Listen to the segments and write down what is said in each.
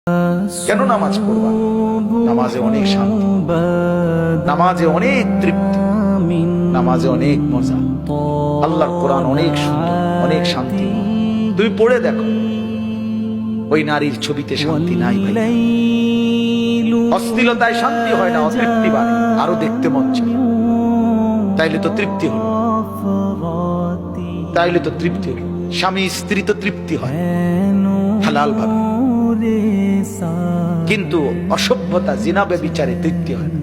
কেন নামাজ পড়বা? নামাজে অনেক শান্তি, নামাজে অনেক তৃপ্তি, নামাজে অনেক মজা। আল্লাহর কোরআন অনেক সুন্দর, অনেক শান্তি। তুমি পড়ে দেখো, ওই নারীর ছবিতে শান্তি নাই ভাই। অশ্লীলতায় শান্তি হয় না, অতৃপ্তি বাড়ে, আরো দেখতে মন চায়। তাইলে তো তৃপ্তি হলো, তাইলে তো তৃপ্তি হলো। স্বামী স্ত্রী তো তৃপ্তি হয় হালাল ভাবে, কিন্তু অসভ্যতা জিনা ব্যভিচারে তৃপ্তি হয় না।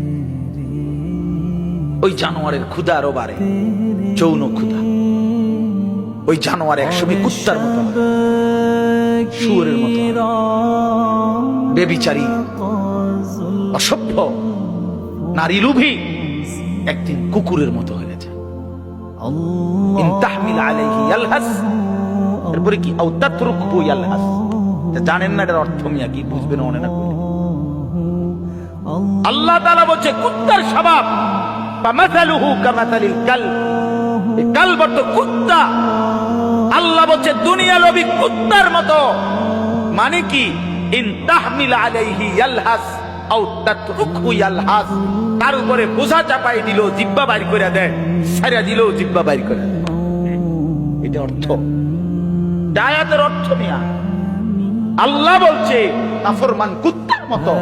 ওই জানোয়ারের ক্ষুধা আরো বাড়ে, যৌন ক্ষুধা। ওই জানোয়ার একসময় কুত্তার মতো হয়, শুয়োরের মতো হয়। ব্যভিচারী অসভ্য নারী লোভী একদিন কুকুরের মতো হয়ে যায়। ইন তাহমিল আলাইহি ইয়ালহাস, এরপরে কি আও তাতরুকহু ইয়ালহাস। জানেন না এটার অর্থ মিয়া কি, বুঝবেন মনে না করলে। আল্লাহ তাআলা বলছে কুত্তার স্বভাব, ফামাসালুহু কামাসালিল কালব, এই কালব তো কুত্তা। আল্লাহ বলছে দুনিয়া লোভী কুত্তার মতো। মানে কি? ইন তাহমিল আলাইহি ইয়ালহাস আও তাতরুকহু ইয়ালহাস। তার উপরে বোঝা চাপাই দিল, জিহ্বা বাইর করে দেয়, ছাইরা দিল, জিহ্বা বাইর করে দেয়। এটা অর্থ, আয়াতের অর্থ মিয়া। আল্লাহ বলছে নাফরমান কুত্তার মতো।